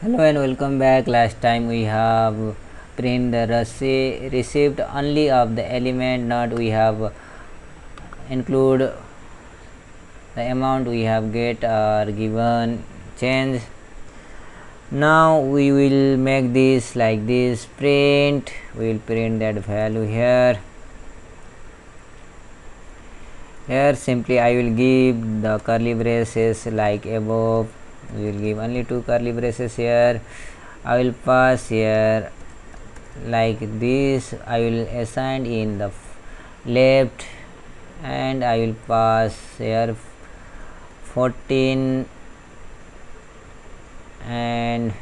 Hello and welcome back. Last time we have print the receipt only of the element, not we have include the amount we have get or given change. Now we will make this like this print. We will print that value here. Here simply I will give the curly braces like above. We will give only two curly braces here. I will pass here like this. I will assign in the left and I will pass here 14 and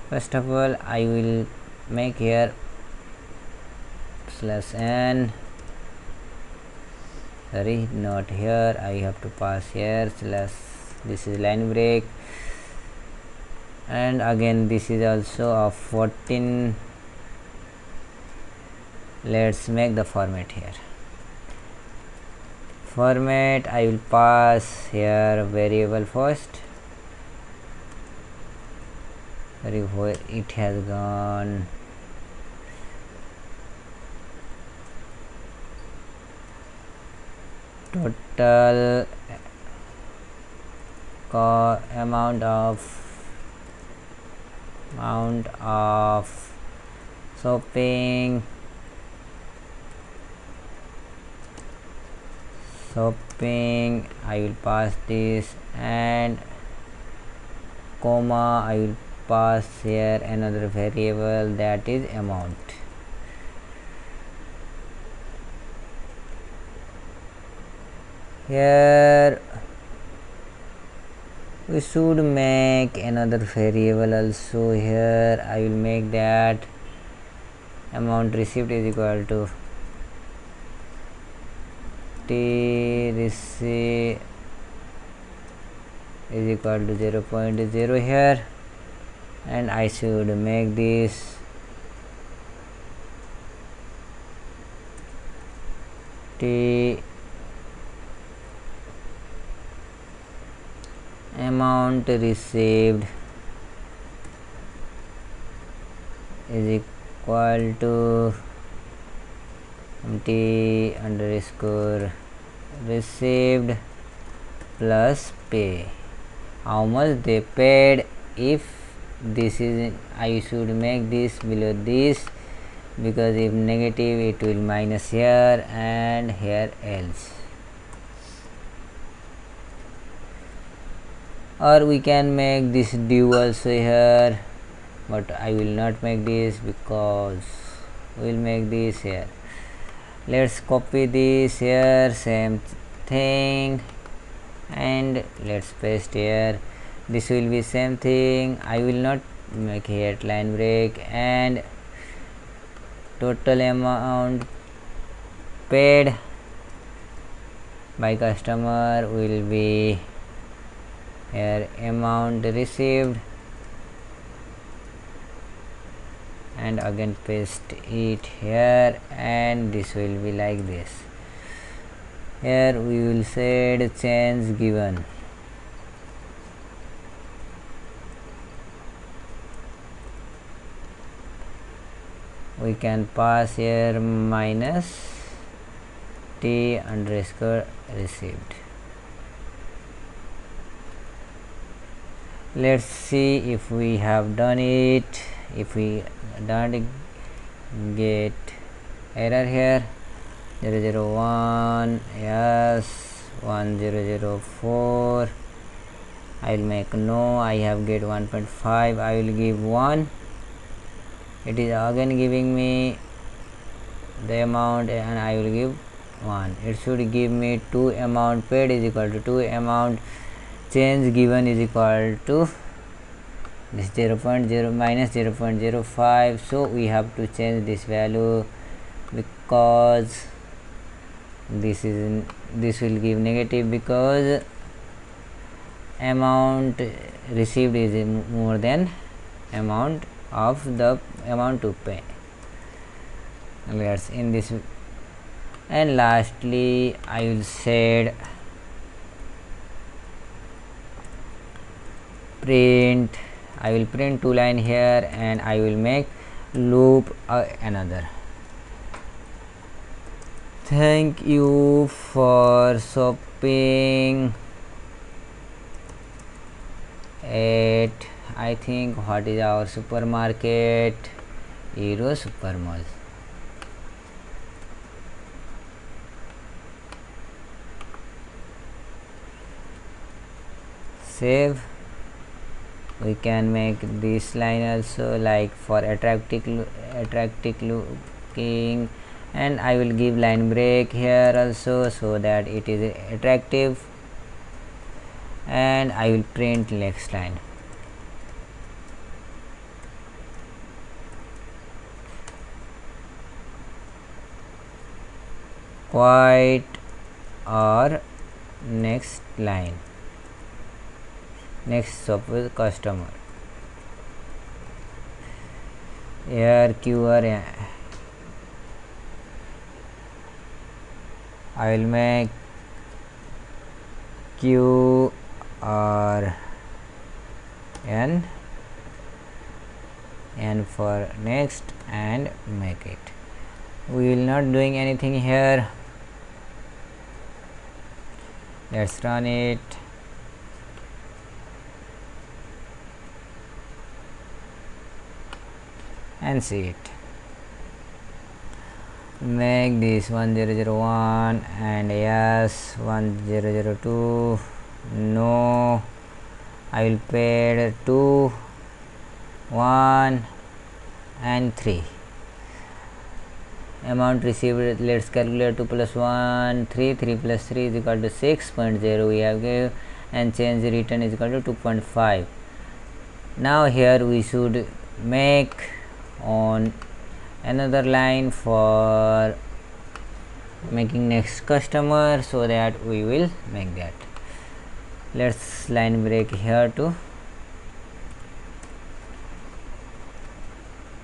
first of all I will make here /n. Sorry, not here. I have to pass here slash. This is line break, and again this is also of 14. Let's make the format here. Format I will pass here variable first. Sorry, where it has gone. Total amount of shopping I will pass this, and comma I will pass here another variable, that is amount. Here we should make another variable also. Here I will make that amount received is equal to T receive is equal to 0.0 here, and I should make this T amount received is equal to T underscore received plus pay. How much they paid? If this is, I should make this below this, because if negative it will minus here and here else. Or we can make this due also here, but I will not make this because we will make this here. Let's copy this here, same thing, and let's paste here. This will be same thing. I will not make here line break, and total amount paid by customer will be here amount received, and again paste it here, and this will be like this. Here we will say change given. We can pass here minus T underscore received. Let's see if we have done it. If we don't get error here, 001, yes, 1004, I will make no. I have get 1.5. I will give 1. It is again giving me the amount, and I will give 1. It should give me 2 amount paid is equal to 2 amount change given is equal to this 0.0 minus 0.05. so we have to change this value, because this will give negative, because amount received is more than amount of the amount to pay. Let's in this, and lastly I will say print. I will print 2 line here, and I will make loop another. Thank you for shopping at, I think, what is our supermarket? Euro Supermall. Save. We can make this line also, like for attractive looking, and I will give line break here also, so that it is attractive, and I will print next line. Quite, or next line, next suppose customer. Here QR, I will make Q or N for next, and make it. We will not doing anything here. Let's run it. And see it. Make this 1001 and yes 1002. No, I will pair 2, 1 and 3. Amount received, let's calculate 2 plus 1, 3, 3 plus 3 is equal to 6.0 we have gave, and change return is equal to 2.5. Now here we should make on another line for making next customer, so that we will make that. Let's line break here too,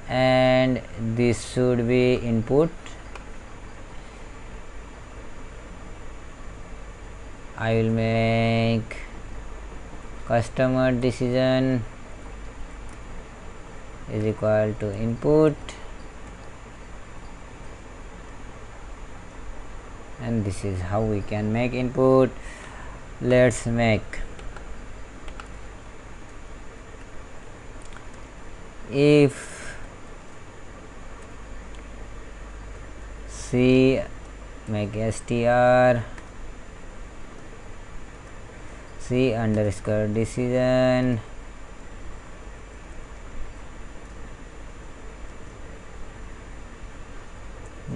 and this should be input. I will make customer decision is equal to input, and this is how we can make input. Let's make if C, make str C underscore decision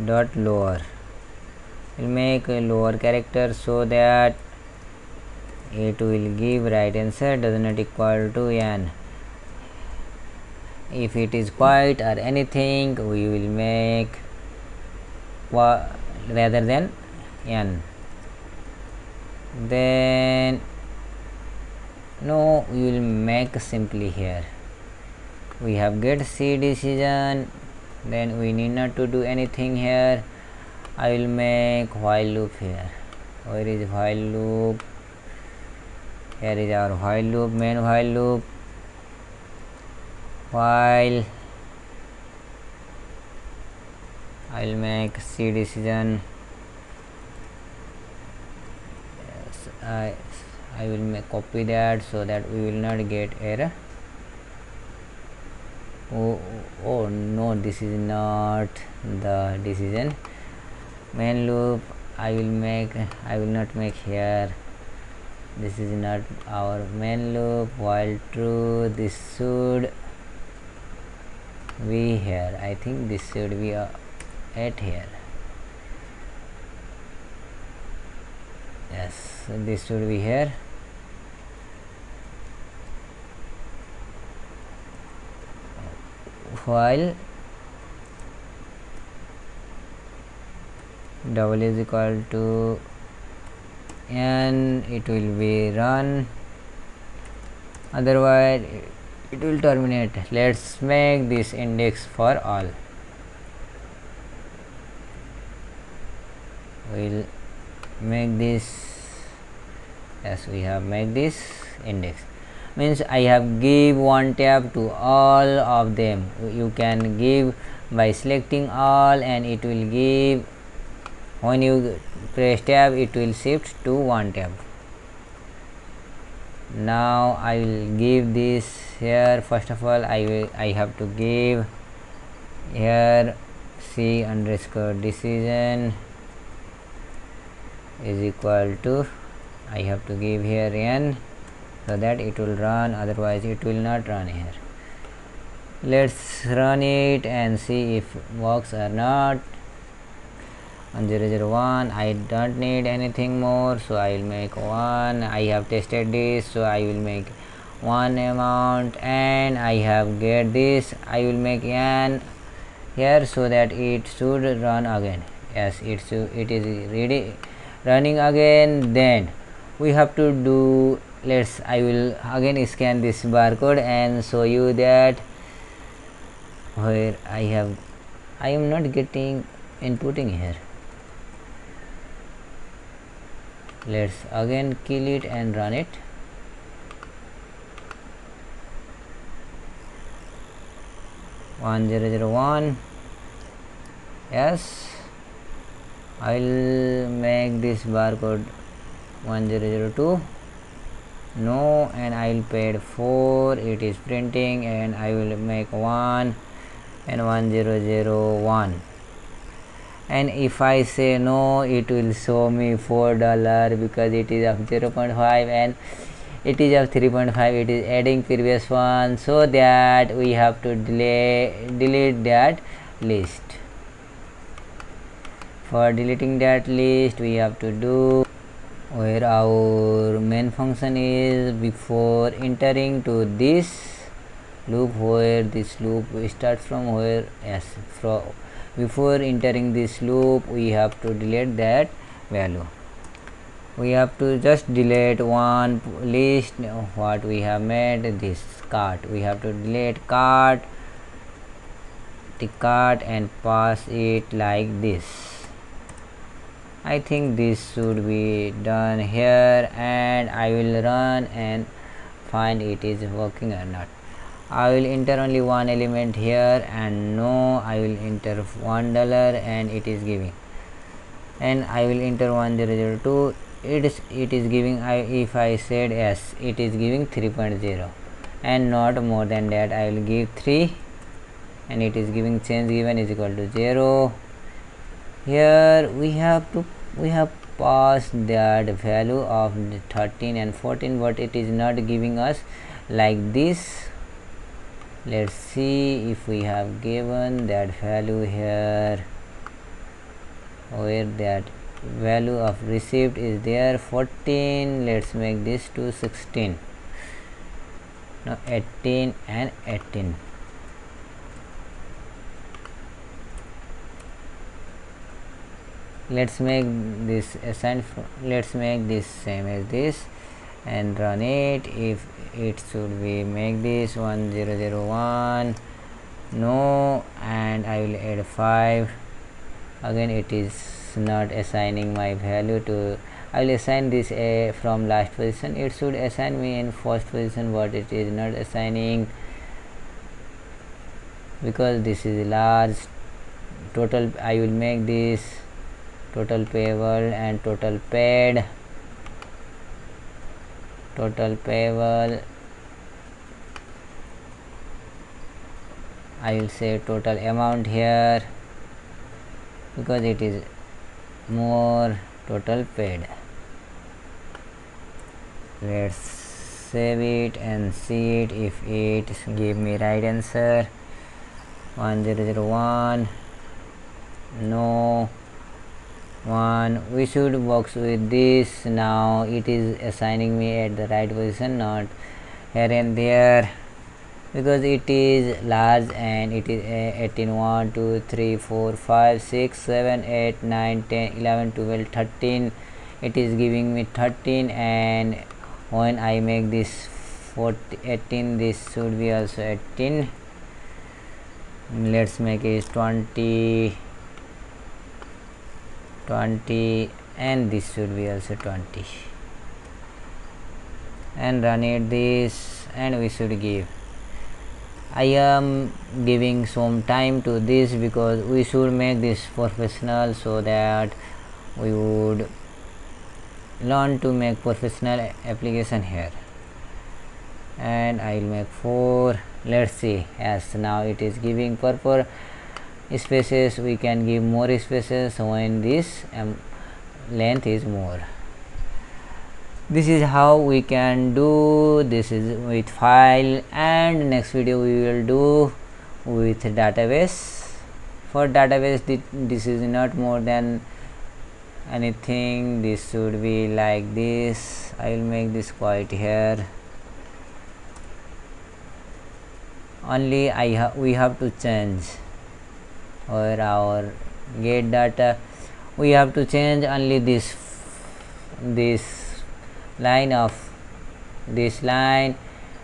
dot lower. We'll make a lower character, so that it will give right answer does not equal to n. If it is quite or anything, we will make rather than n. Then no, we will make simply here. We have get C decision, then we need not to do anything here. I will make while loop here. Where is while loop? Here is our while loop, main while loop. While I will make C decision. Yes, I will make copy that, so that we will not get error. Oh no, this is not the decision. Main loop I will not make here. This is not our main loop. While true, this should be here. I think this should be at here. Yes, so this should be here. While double is equal to n, it will be run, otherwise it will terminate. Let's make this index for all. We'll make this, yes, we have made this index. means I have give one tab to all of them. You can give by selecting all, and it will give, when you press tab it will shift to one tab. Now I will give this here. First of all I have to give here c underscore decision is equal to, I have to give here n, so that it will run, otherwise it will not run here. Let's run it and see if works or not. 1001, I don't need anything more, so I will make 1. I have tested this, so I will make 1 amount, and I have get this, I will make n here, so that it should run again. Yes, it is ready running again. Then we have to do, I will again scan this barcode and show you that where I am not getting inputting here. Let's again kill it and run it. One 1001. Yes, I will make this barcode 1002. No, and I will pad 4, it is printing, and I will make 1 and 1001. And if I say no, it will show me $4 because it is of 0.5 and it is of 3.5. It is adding previous one, so that we have to delete that list. For deleting that list, we have to do, where our main function is, before entering to this loop, where this loop starts from, where, yes, from before entering this loop we have to delete that value. We have to just delete one list what we have made, this cart. We have to delete cart, the cart, and pass it like this. I think this should be done here, and I will run and find it is working or not. I will enter only one element here, and no, I will enter $1 and it is giving, and I will enter 1002, it is giving, if I said yes, it is giving 3.0 and not more than that. I will give 3 and it is giving change given is equal to 0. Here we have passed that value of 13 and 14, but it is not giving us like this. Let's see if we have given that value here, where that value of received is there, 14. Let's make this to 16. Now 18 and 18. Let's make this assign, let's make this same as this and run it. If it should be, make this 1001, no, and I will add 5. Again it is not assigning my value to, I will assign this from last position. It should assign me in first position, but it is not assigning because this is large. Total, I will make this total payable and total paid. Total payable, I will say total amount here because it is more total paid. Let's save it and see it if it give me right answer. 1001, no, 1. We should box with this. Now it is assigning me at the right position, not here and there, because it is large and it is 18, 1 2 3 4 5 6 7 8 9 10 11 12 13. It is giving me 13, and when I make this 18, this should be also 18. Let's make it 20, and this should be also 20. and run it this, and we should give. I am giving some time to this because we should make this professional, so that we would learn to make professional application here. And I will make 4. Let's see, as now it is giving purple spaces, we can give more spaces when this length is more. This is how we can do this is with file, and next video we will do with database. For database, this is not more than anything. This should be like this. I will make this quite here. Only we have to change, or our get data, we have to change only this line of this line,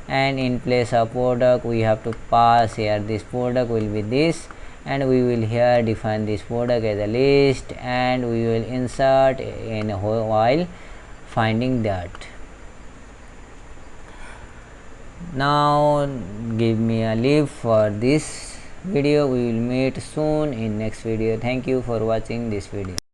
and in place of product we have to pass here this product will be this, and we will here define this product as a list, and we will insert in while finding that. Now give me a leave for this video. We will meet soon in next video. Thank you for watching this video.